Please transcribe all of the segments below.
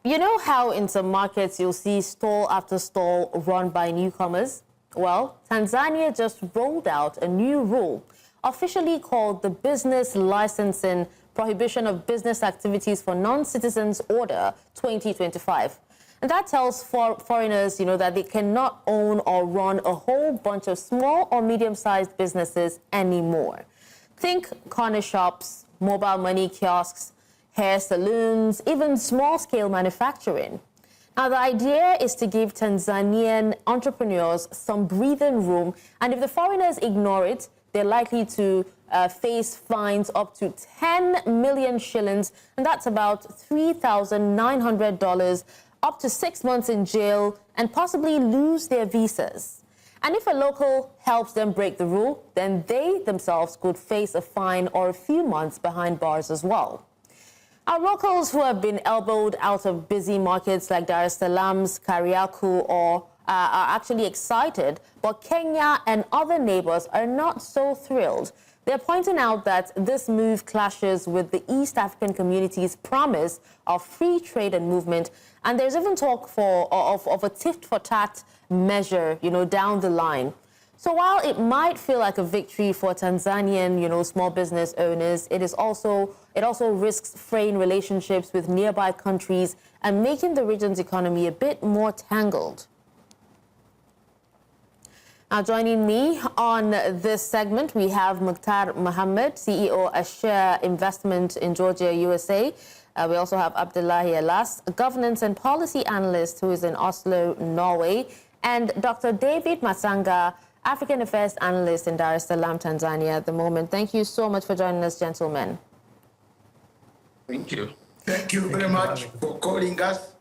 You know how in some markets you'll see stall after stall run by newcomers? Well, Tanzania just rolled out a new rule, officially called the Business Licensing Prohibition of Business Activities for Non-Citizens Order 2025. And that tells foreigners, that they cannot own or run a whole bunch of small or medium-sized businesses anymore. Think corner shops, mobile money kiosks, hair salons, even small-scale manufacturing. Now, the idea is to give Tanzanian entrepreneurs some breathing room, and if the foreigners ignore it, they're likely to face fines up to 10 million shillings, and that's about $3,900, up to 6 months in jail, and possibly lose their visas. And if a local helps them break the rule, then they themselves could face a fine or a few months behind bars as well. Our locals who have been elbowed out of busy markets like Dar es Salaam's Kariakoo are actually excited, but Kenya and other neighbors are not so thrilled. They're pointing out that this move clashes with the East African community's promise of free trade and movement, and there's even talk of a tit-for-tat measure, down the line. So while it might feel like a victory for Tanzanian, small business owners, it also risks fraying relationships with nearby countries and making the region's economy a bit more tangled. Now, joining me on this segment, we have Mukhtar Muhammed, CEO of Share Investment in Georgia, USA. We also have Abdullahi Alas, a governance and policy analyst who is in Oslo, Norway, and Dr. David Matsanga, African Affairs Analyst in Dar es Salaam, Tanzania at the moment. Thank you so much for joining us, gentlemen. Thank you. Thank you very much for calling us.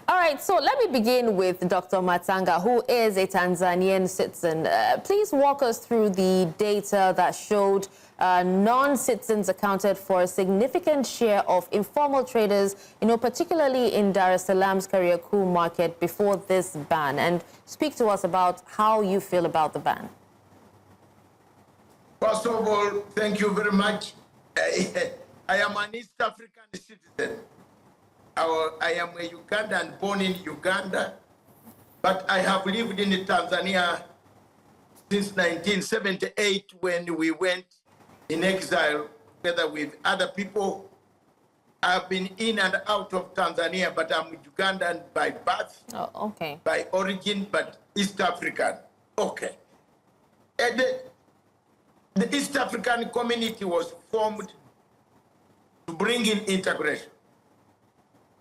All right, so let me begin with Dr. Matsanga, who is a Tanzanian citizen. Please walk us through the data that showed non-citizens accounted for a significant share of informal traders, particularly in Dar es Salaam's Kariakoo market before this ban, and speak to us about how you feel about the ban. First of all, thank you very much. I am an East African citizen. I am a Ugandan, born in Uganda, but I have lived in Tanzania since 1978 when we went in exile together with other people. I've been in and out of Tanzania, but I'm Ugandan by birth, by origin, but East African. Okay. And the East African community was formed to bring in integration.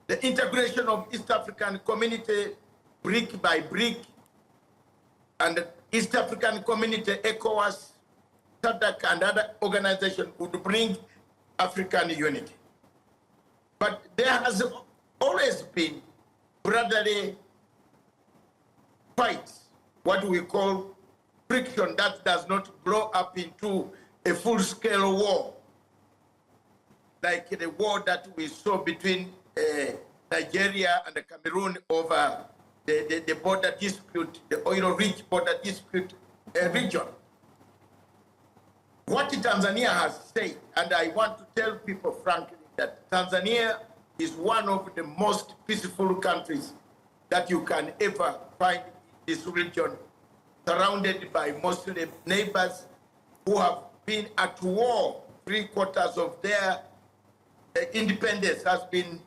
The integration of East African community, brick by brick, and the East African community, ECOWAS, SADC, and other organizations would bring African unity. But there has always been brotherly fights, what we call friction that does not blow up into a full-scale war, like the war that we saw between Nigeria and Cameroon over the border dispute, the oil-rich border dispute region. What Tanzania has said, and I want to tell people frankly, that Tanzania is one of the most peaceful countries that you can ever find in this region, surrounded by Muslim neighbors who have been at war. 3/4 of their independence has been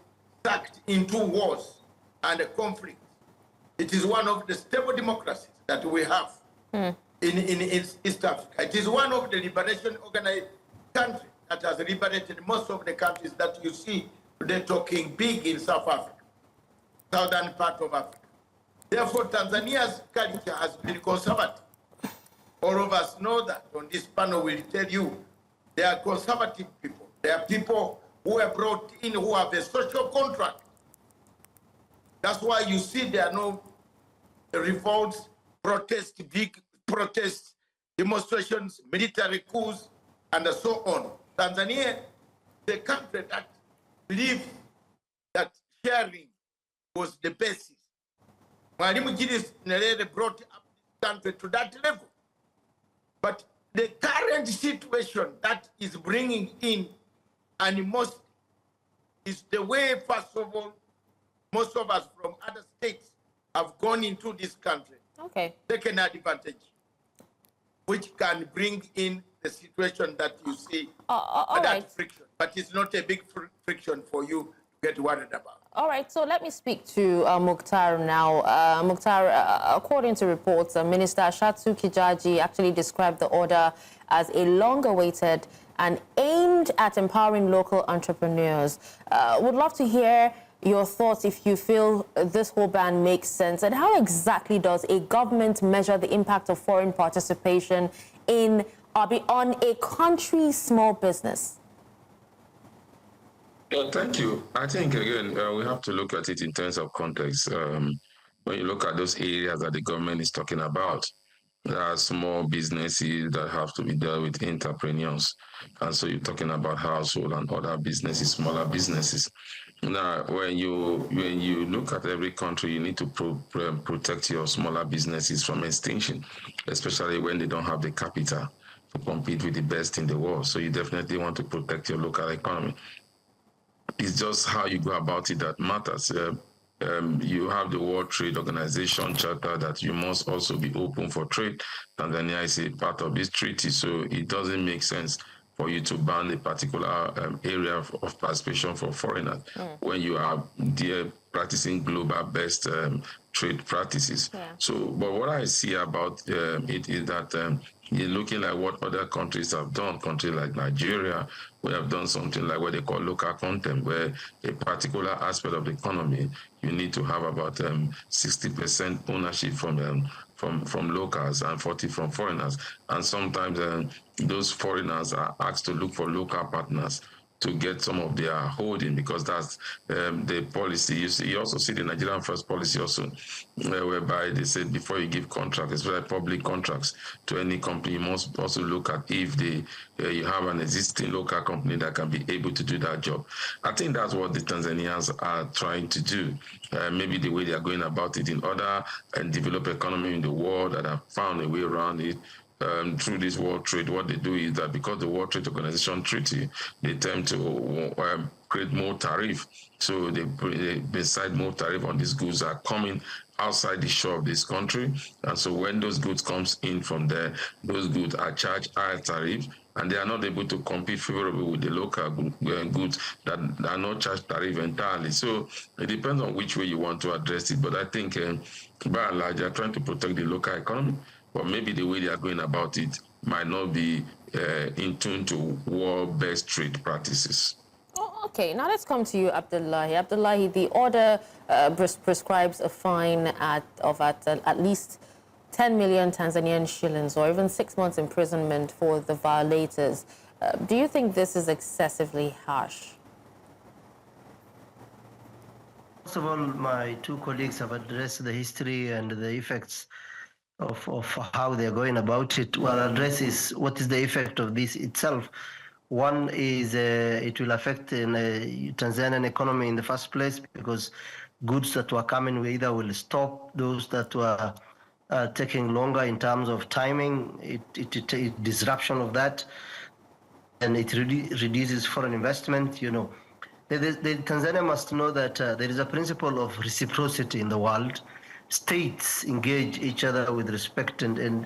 sucked into wars and conflicts. It is one of the stable democracies that we have in East Africa. It is one of the liberation organized countries that has liberated most of the countries that you see today talking big in South Africa, southern part of Africa. Therefore, Tanzania's culture has been conservative. All of us know that. On this panel, we'll tell you they are conservative people. They are people who are brought in, who have a social contract. That's why you see there are no revolts, protests, big protests, demonstrations, military coups, and so on. Tanzania, the country that believed that sharing was the basis. Mwalimu Julius Nyerere brought up this country to that level. But the current situation that is bringing in animosity is the way, first of all, most of us from other states have gone into this country, taken advantage, which can bring in the situation that you see, that friction. But it's not a big friction for you to get worried about. All right, so let me speak to Mukhtar now. Mukhtar, according to reports, Minister Ashatu Kijaji actually described the order as a long-awaited and aimed at empowering local entrepreneurs. Would love to hear your thoughts if you feel this whole ban makes sense, and how exactly does a government measure the impact of foreign participation on a country's small business? Thank you. I think, again, we have to look at it in terms of context. When you look at those areas that the government is talking about, there are small businesses that have to be dealt with entrepreneurs. And so you're talking about household and other businesses, smaller businesses. Now, when you look at every country, you need to protect your smaller businesses from extinction, especially when they don't have the capital to compete with the best in the world. So you definitely want to protect your local economy. It's just how you go about it that matters. You have the World Trade Organization Charter that you must also be open for trade. Tanzania is a part of this treaty, so it doesn't make sense for you to ban a particular area of participation for foreigners when you are there practicing global best trade practices. So, but what I see about it is that you're looking at what other countries have done. Countries like Nigeria, we have done something like what they call local content, where a particular aspect of the economy, you need to have about 60% ownership from locals and 40% from foreigners. And sometimes those foreigners are asked to look for local partners to get some of their holding, because that's the policy. You also see the Nigerian First policy also, whereby they said before you give contracts, especially public contracts to any company, you must also look at if you have an existing local company that can be able to do that job. I think that's what the Tanzanians are trying to do. Maybe the way they are going about it in other developed economies in the world that have found a way around it. Through this World Trade, what they do is that because the World Trade Organization Treaty, they tend to create more tariff. So they decide more tariff on these goods that are coming outside the shore of this country. And so when those goods comes in from there, those goods are charged higher tariff, and they are not able to compete favorably with the local goods that are not charged tariff entirely. So it depends on which way you want to address it. But I think by and large, they are trying to protect the local economy. But maybe the way they are going about it might not be in tune to world-best trade practices. Oh, okay, now let's come to you, Abdullahi. Abdullahi, the order prescribes a fine of at least 10 million Tanzanian shillings, or even 6 months imprisonment for the violators. Do you think this is excessively harsh? First of all, my two colleagues have addressed the history and the effects of how they're going about it. What I'll address is what is the effect of this itself. One is it will affect the Tanzanian economy in the first place, because goods that were coming either will stop, those that were taking longer in terms of timing, it disruption of that, and it reduces foreign investment. You know, Tanzania must know that there is a principle of reciprocity in the world. States engage each other with respect, and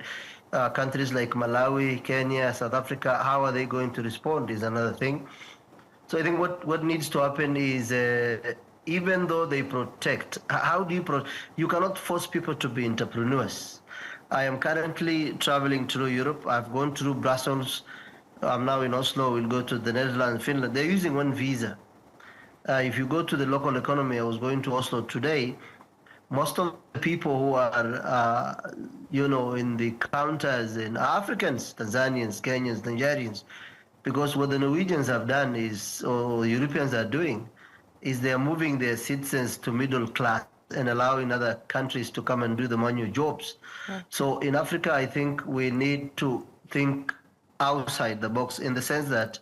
countries like Malawi, Kenya, South Africa, how are they going to respond is another thing. So I think what needs to happen is, even though they protect, how do you cannot force people to be entrepreneurs. I am currently traveling through Europe. I've gone through Brussels. I'm now in Oslo. We'll go to the Netherlands, Finland. They're using one visa. If you go to the local economy, I was going to Oslo today. Most of the people who are, in the counters in Africans, Tanzanians, Kenyans, Nigerians, because what the Norwegians have done is, or Europeans are doing, is they are moving their citizens to middle class and allowing other countries to come and do the manual jobs. Yeah. So in Africa, I think we need to think outside the box, in the sense that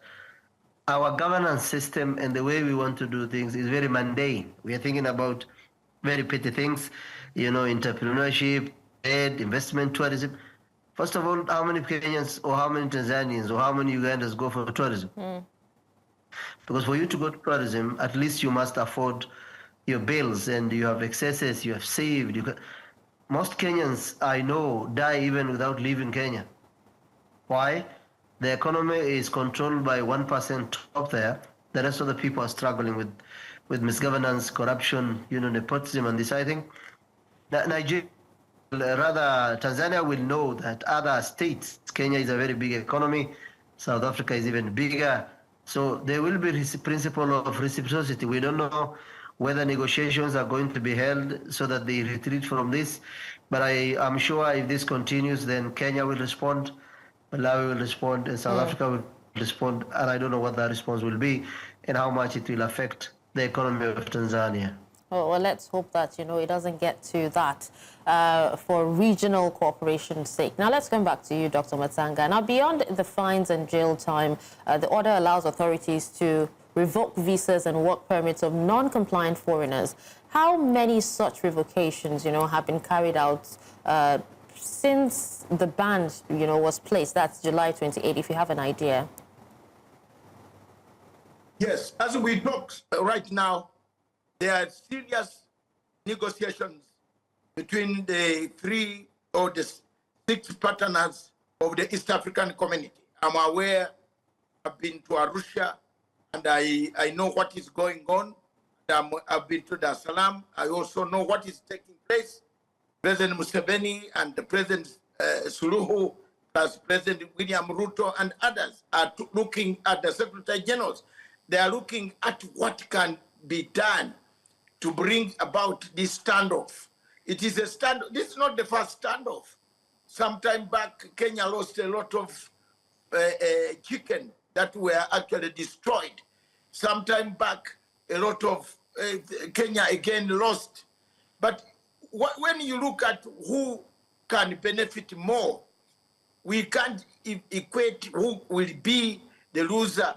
our governance system and the way we want to do things is very mundane. We are thinking about very petty things, entrepreneurship, trade, investment, tourism. First of all, how many Kenyans or how many Tanzanians or how many Ugandans go for tourism? Because for you to go to tourism, at least you must afford your bills, and you have excesses, you have saved. Most Kenyans I know die even without leaving Kenya. Why? The economy is controlled by 1% top there. The rest of the people are struggling with misgovernance, corruption, nepotism, and this. I think that Nigeria, rather Tanzania, will know that other states, Kenya is a very big economy, South Africa is even bigger. So there will be this principle of reciprocity. We don't know whether negotiations are going to be held so that they retreat from this. But I am sure if this continues, then Kenya will respond, Malawi will respond, and South Africa will respond. And I don't know what that response will be and how much it will affect the economy of Tanzania. Well, let's hope that, it doesn't get to that for regional cooperation's sake. Now, let's come back to you, Dr. Matsanga. Now, beyond the fines and jail time, the order allows authorities to revoke visas and work permits of non-compliant foreigners. How many such revocations, have been carried out since the ban, was placed? That's July 28, if you have an idea. Yes, as we talk right now, there are serious negotiations between the 3 or the 6 partners of the East African community. I'm aware, I've been to Arusha, and I know what is going on. I've been to Dar es Salaam. I also know what is taking place. President Museveni and the President Suluhu, plus President William Ruto and others are looking at the Secretary Generals. They are looking at what can be done to bring about this standoff. It is a standoff. This is not the first standoff. Sometime back, Kenya lost a lot of chicken that were actually destroyed. Sometime back, a lot of Kenya again lost. But when you look at who can benefit more, we can't equate who will be the loser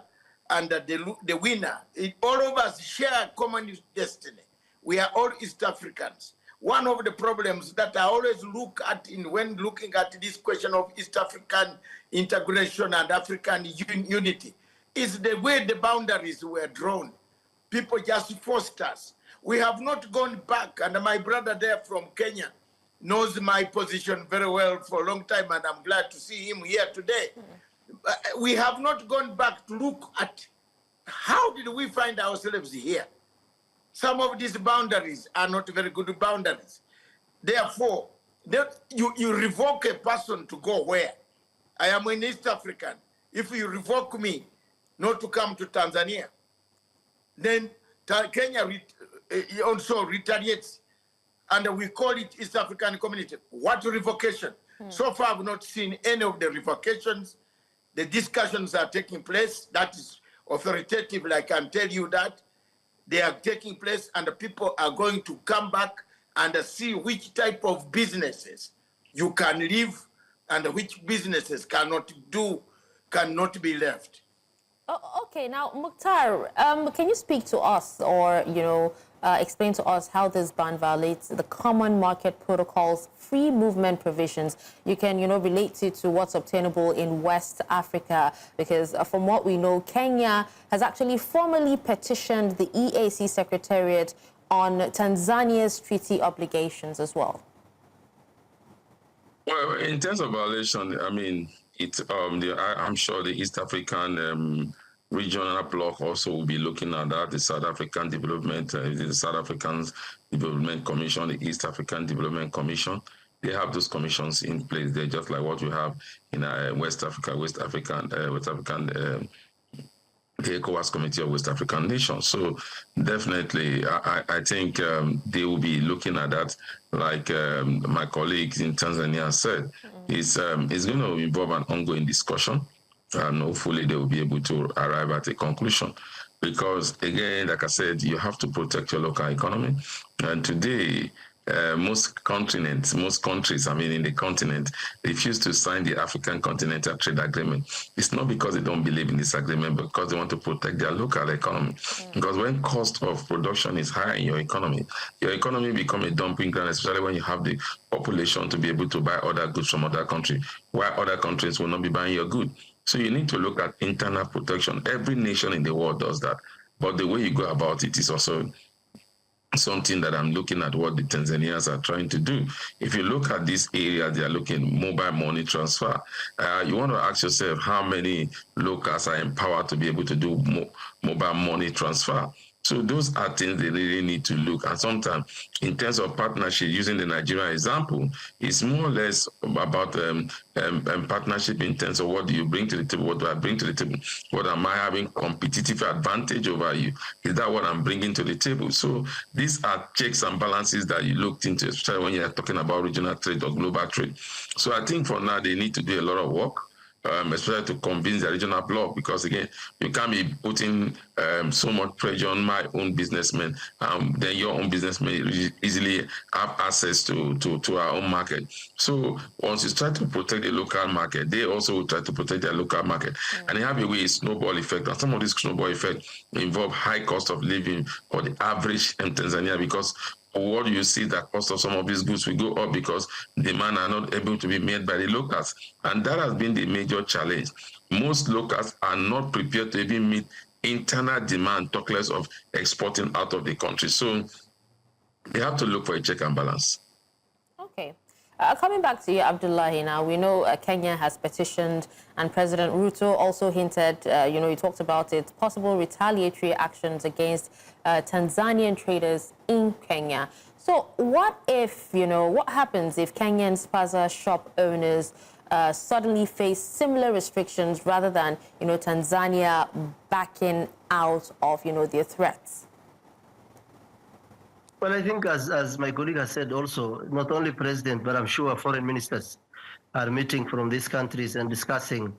and the winner. All of us share a common destiny. We are all East Africans. One of the problems that I always look at when looking at this question of East African integration and African unity is the way the boundaries were drawn. People just forced us. We have not gone back, and my brother there from Kenya knows my position very well for a long time, and I'm glad to see him here today. We have not gone back to look at how did we find ourselves here. Some of these boundaries are not very good boundaries. Therefore, you revoke a person to go where? I am an East African. If you revoke me not to come to Tanzania, then Kenya also retaliates, and we call it East African Community. What revocation? So far, I've not seen any of the revocations. The discussions are taking place. That is authoritative, I can tell you that. They are taking place, and the people are going to come back and see which type of businesses you can leave and which businesses cannot be left. Oh, okay, now, Mukhtar, can you speak to us or, explain to us how this ban violates the common market protocol's free movement provisions? You can, relate it to what's obtainable in West Africa, because from what we know, Kenya has actually formally petitioned the EAC Secretariat on Tanzania's treaty obligations as well. Well, in terms of violation, I mean, I'm sure the East African regional bloc also will be looking at that. The South African Development, the South African Development Commission, the East African Development Commission. They have those commissions in place. They're just like what we have in West African, the ECOWAS Committee of West African Nations. So definitely, I think they will be looking at that, like my colleagues in Tanzania said. It's going to involve an ongoing discussion, and hopefully they will be able to arrive at a conclusion. Because again, like I said, you have to protect your local economy. And today, most countries, in the continent, refuse to sign the African Continental Trade Agreement. It's not because they don't believe in this agreement, but because they want to protect their local economy. Because when cost of production is high in your economy becomes a dumping ground, especially when you have the population to be able to buy other goods from other countries, while other countries will not be buying your good. So you need to look at internal protection. Every nation in the world does that. But the way you go about it is also something that I'm looking at what the Tanzanians are trying to do. If you look at this area, they are looking mobile money transfer. You want to ask yourself how many locals are empowered to be able to do mobile money transfer. So those are things they really need to look. And sometimes, in terms of partnership, using the Nigerian example, it's more or less about partnership in terms of what do you bring to the table, what do I bring to the table, what am I having competitive advantage over you? Is that what I'm bringing to the table? So these are checks and balances that you looked into, especially when you're talking about regional trade or global trade. So I think for now, they need to do a lot of work. Especially to convince the regional bloc, because again, you can't be putting so much pressure on my own businessmen, then your own businessmen easily have access to our own market. So once you try to protect the local market, they also will try to protect their local market. And they have a way, snowball effect. And some of this snowball effect involve high cost of living for the average in Tanzania, because what do you see that cost of some of these goods will go up because demand are not able to be met by the locals. And that has been the major challenge. Most locals are not prepared to even meet internal demand, talk less of exporting out of the country. So they have to look for a check and balance. Okay. Coming back to you, Abdullahi, now, we know Kenya has petitioned, and President Ruto also hinted, he talked about it, possible retaliatory actions against Tanzanian traders in Kenya. So what if, what happens if Kenyan spaza shop owners suddenly face similar restrictions rather than, Tanzania backing out of, their threats? Well, I think as my colleague has said also, not only president, but I'm sure foreign ministers are meeting from these countries and discussing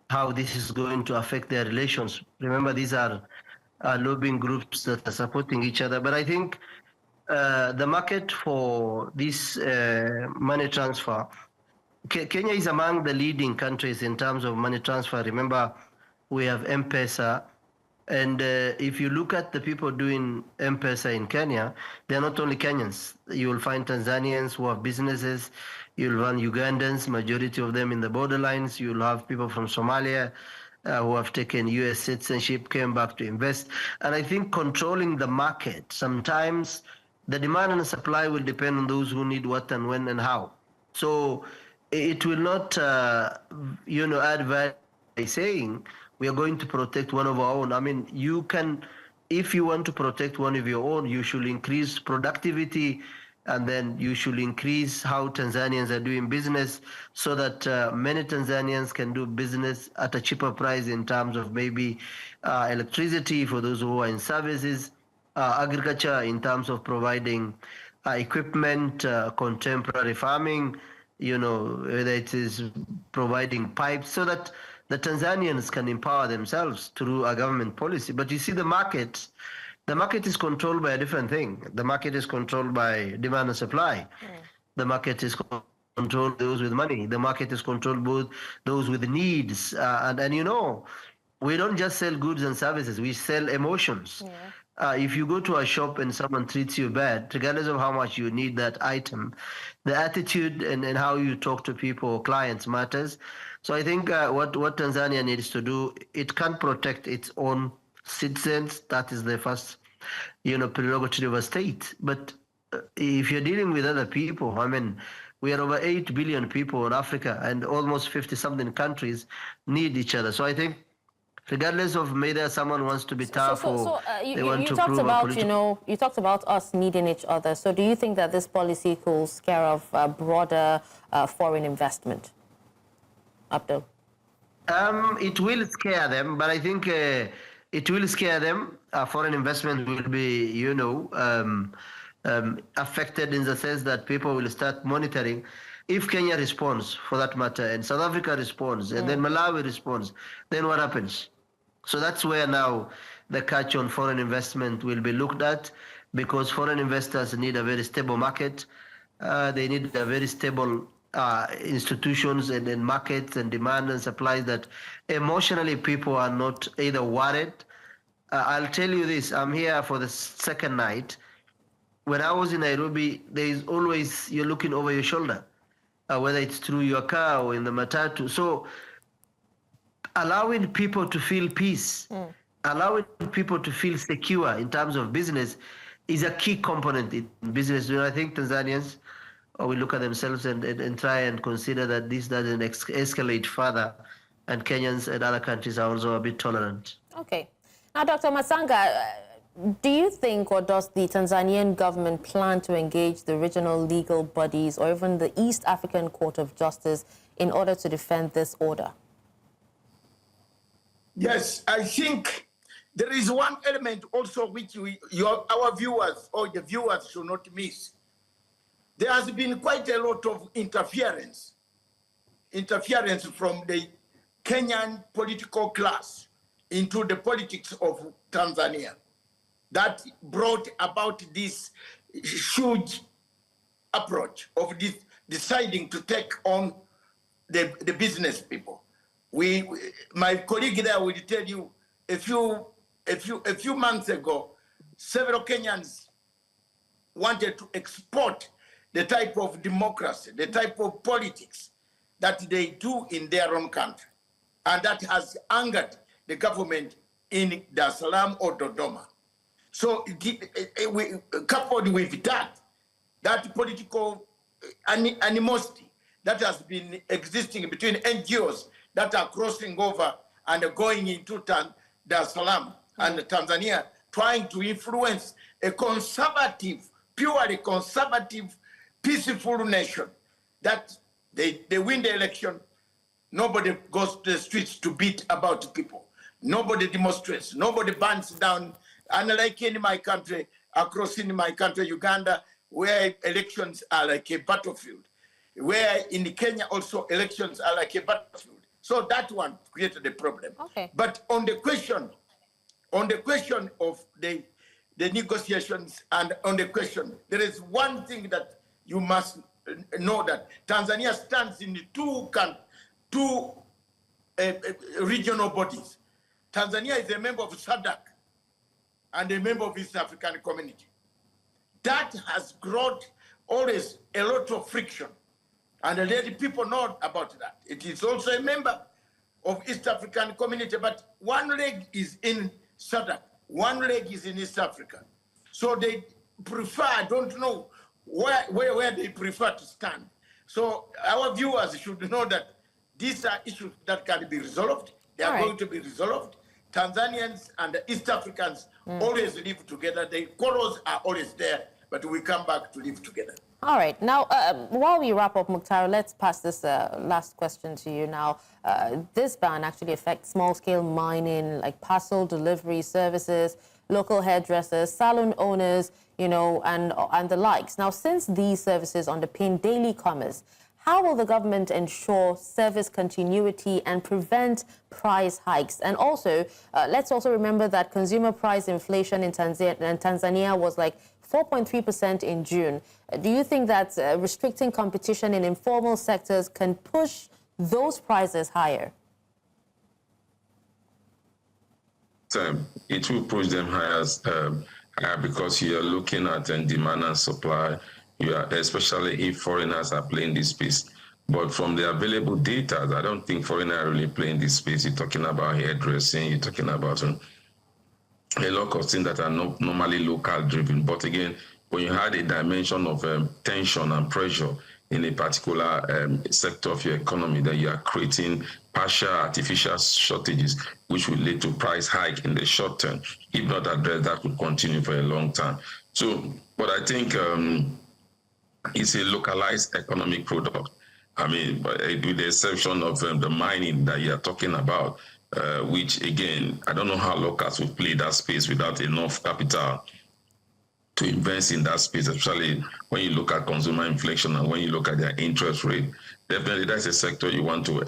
how this is going to affect their relations. Remember, these are lobbying groups that are supporting each other. But I think the market for this money transfer, Kenya is among the leading countries in terms of money transfer. Remember, we have M-Pesa. And if you look at the people doing M-Pesa in Kenya, they're not only Kenyans. You will find Tanzanians who have businesses. You'll find Ugandans, majority of them in the borderlines. You'll have people from Somalia who have taken U.S. citizenship, came back to invest. And I think controlling the market, sometimes the demand and the supply will depend on those who need what and when and how. So it will not, add value by saying, we are going to protect one of our own. I mean, you can, if you want to protect one of your own, you should increase productivity, and then you should increase how Tanzanians are doing business so that many Tanzanians can do business at a cheaper price in terms of maybe electricity for those who are in services, agriculture in terms of providing equipment, contemporary farming, whether it is providing pipes, so that the Tanzanians can empower themselves through a government policy. But you see, the market is controlled by a different thing. The market is controlled by demand and supply. The market is controlled by those with money. The market is controlled by those with needs. And we don't just sell goods and services. We sell emotions. Yeah. If you go to a shop and someone treats you bad, regardless of how much you need that item, the attitude and how you talk to people, clients, matters. So I think what Tanzania needs to do, it can protect its own citizens. That is the first, prerogative of a state. But if you're dealing with other people, I mean, we are over 8 billion people in Africa, and almost 50-something countries need each other. So I think, regardless of whether someone wants to be tough they want to prove a political... You talked about us needing each other. So do you think that this policy could scare off broader foreign investment? Abdul? It will scare them, but I think it will scare them. Foreign investment will be, affected in the sense that people will start monitoring. If Kenya responds, for that matter, and South Africa responds, and then Malawi responds, then what happens? So that's where now the catch on foreign investment will be looked at, because foreign investors need a very stable market. They need a very stable institutions and markets and demand and supply that emotionally people are not either worried. I'll tell you this, I'm here for the second night. When I was in Nairobi, there is always, you're looking over your shoulder, whether it's through your car or in the matatu. So allowing people to feel peace, allowing people to feel secure in terms of business is a key component in business. I think Tanzanians will look at themselves and try and consider that this doesn't escalate further, and Kenyans and other countries are also a bit tolerant. Okay. Now, Dr. Matsanga, do you think, or does the Tanzanian government plan to engage the regional legal bodies or even the East African Court of Justice in order to defend this order? Yes, I think there is one element also which our viewers or the viewers should not miss. There has been quite a lot of interference from the Kenyan political class into the politics of Tanzania that brought about this huge approach of this deciding to take on the business people. My colleague there will tell you a few months ago, several Kenyans wanted to export the type of democracy, the type of politics that they do in their own country. And that has angered the government in Dar es Salaam or Dodoma. So coupled with that political animosity that has been existing between NGOs that are crossing over and going into Dar es Salaam and Tanzania, trying to influence a conservative, purely conservative, peaceful nation, that they win the election, nobody goes to the streets to beat about people. Nobody demonstrates, nobody burns down. Unlike in my country, across in my country, Uganda, where elections are like a battlefield, where in Kenya also elections are like a battlefield. So that one created a problem. Okay. But on the question of the negotiations and on the question, there is one thing that you must know, that Tanzania stands in two regional bodies. Tanzania is a member of SADC and a member of East African Community. That has brought always a lot of friction, and let people know about that. It is also a member of East African Community, but one leg is in SADC, one leg is in East Africa. So they prefer, I don't know where they prefer to stand. So our viewers should know that these are issues that can be resolved. They are going to be resolved. Tanzanians and the East Africans always live together. The quarrels are always there, but we come back to live together. All right. Now, while we wrap up, Mukhtar, let's pass this last question to you now. This ban actually affects small-scale mining, like parcel delivery services, local hairdressers, salon owners, and the likes. Now, since these services underpin daily commerce, how will the government ensure service continuity and prevent price hikes? And also, let's also remember that consumer price inflation in Tanzania was like 4.3% in June. Do you think that restricting competition in informal sectors can push those prices higher? It will push them higher because you are looking at demand and supply. Especially if foreigners are playing this space. But from the available data, I don't think foreigners are really playing this space. You're talking about hairdressing, you're talking about a lot of things that are not normally local driven. But again, when you had a dimension of tension and pressure in a particular sector of your economy, that you are creating partial artificial shortages, which will lead to price hike in the short term. If not addressed, that will continue for a long time. So, but I think it's a localized economic product. I mean, with the exception of the mining that you're talking about, which again, I don't know how locals will play that space without enough capital to invest in that space, especially when you look at consumer inflation and when you look at their interest rate. Definitely, that's a sector you want to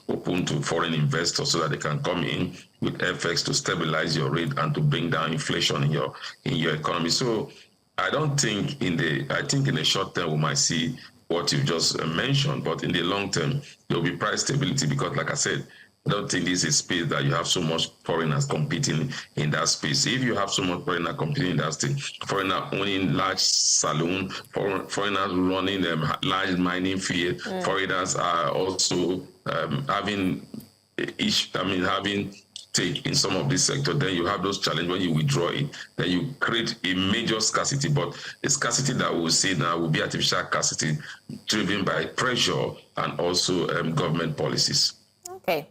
open to foreign investors so that they can come in with FX to stabilize your rate and to bring down inflation in your economy. So I think in the short term we might see what you just mentioned, but in the long term there will be price stability because, like I said, I don't think this is a space that you have so much foreigners competing in that space. If you have so much foreigners competing in that space, foreigners owning large saloon, foreigners running large mining field, foreigners are also having having take in some of this sector, then you have those challenges when you withdraw it, then you create a major scarcity. But the scarcity that we'll see now will be artificial scarcity driven by pressure and also government policies. Okay.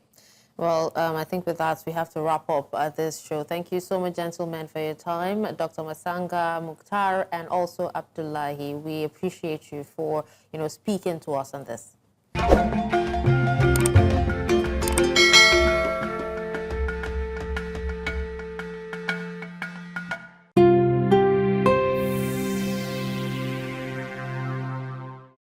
Well, I think with that, we have to wrap up this show. Thank you so much, gentlemen, for your time. Dr. Matsanga, Mukhtar, and also Abdullahi. We appreciate you for, speaking to us on this.